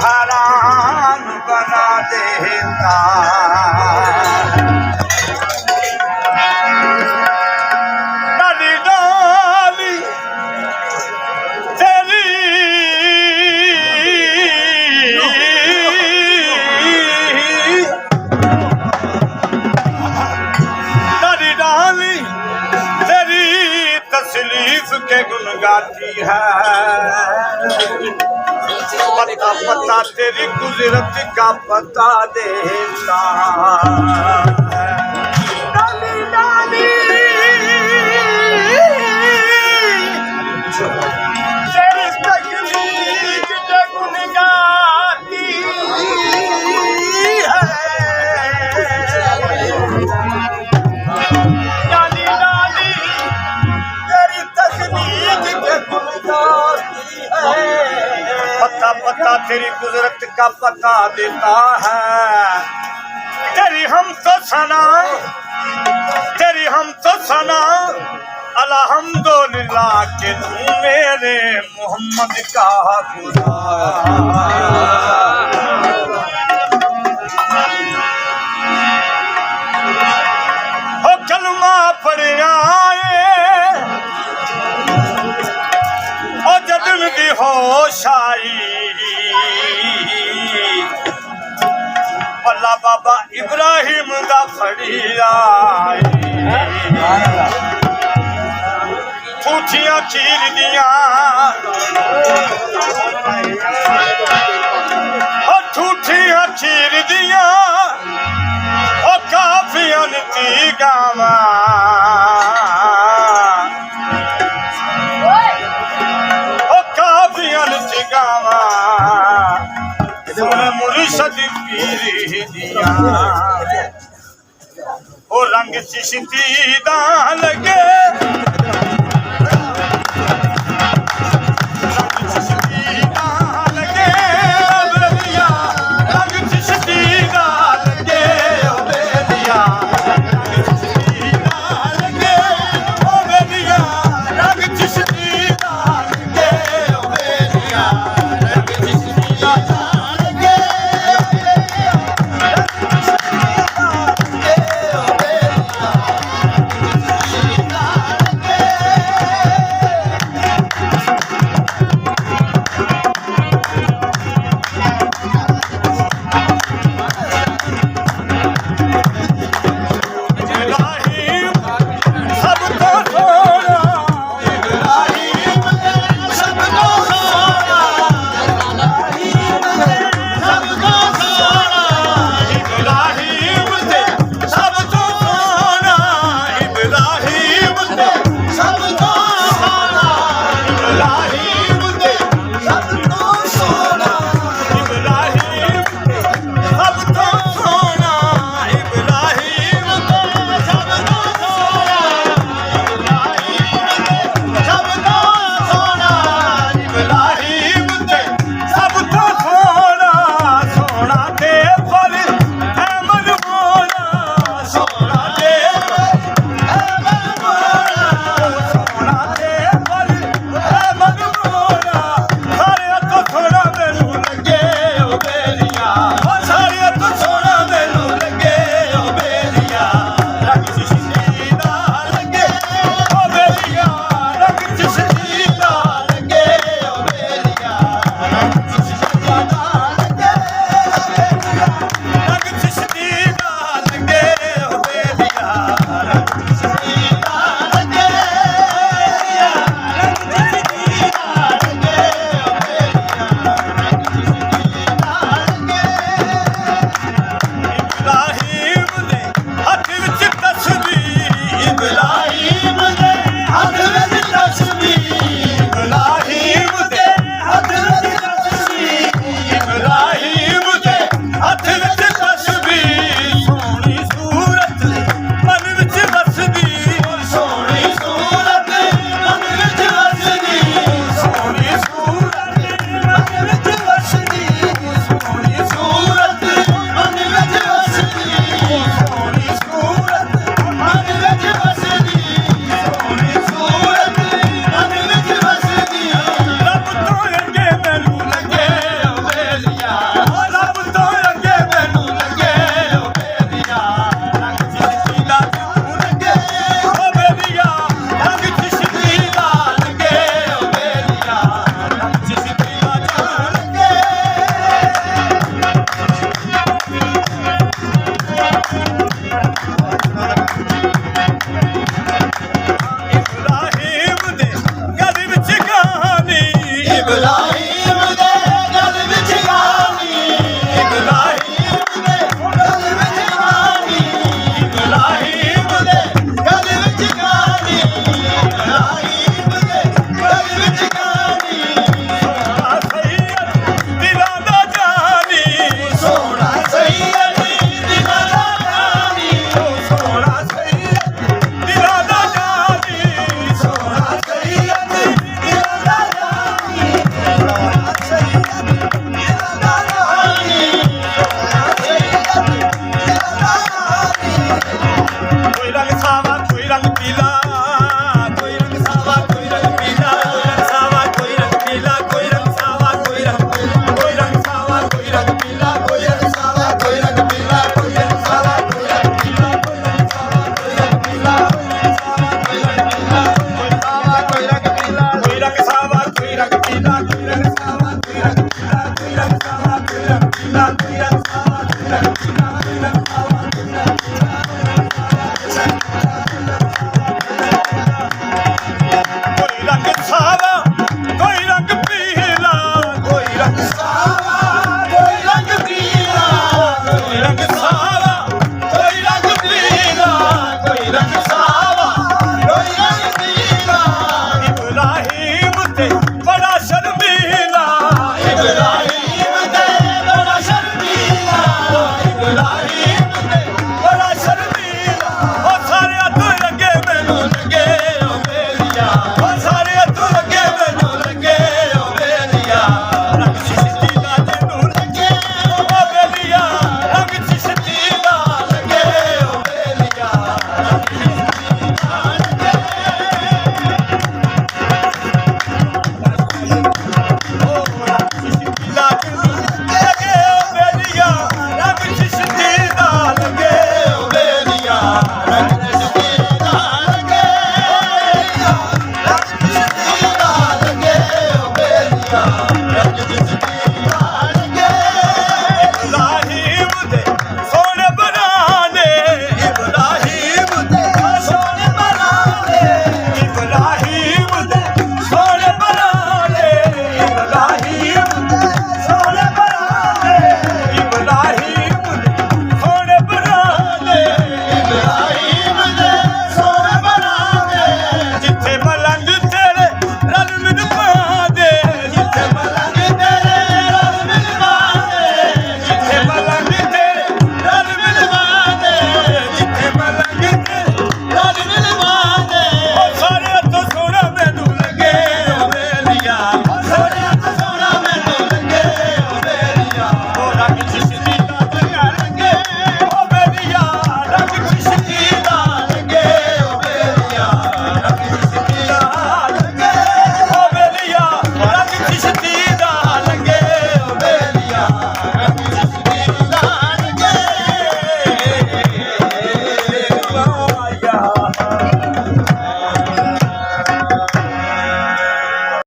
हैरान बना देता। डाली डाली तेरी डाली डाली तेरी तसलीफ के गुन गाती है। पता पता तेरी गुजरत का पता देता। डाली डाली तेरी तकलीफ के गुन गाती है। डाली डाली तेरी तकलीफ के गुन गाती है। पता पता तेरी गुजरत का पता देता है। तेरी हम तो सना अल्हम्दुलिल्लाह के तू मेरे मोहम्मद का खुदा। हो कलमा पढ़ आए ओ जदन दी होश आई। पल्ला बाबा इब्राहिम दा फड़ी आई। ठूठियां खीर दियां ओ ठूठियां खीर दियां ओ काफियां दी गावा। ओ काफियां दी गावा सोने मुर्शद पीर दिया। ओ रंग चिश्ती दा लगे Ibrahim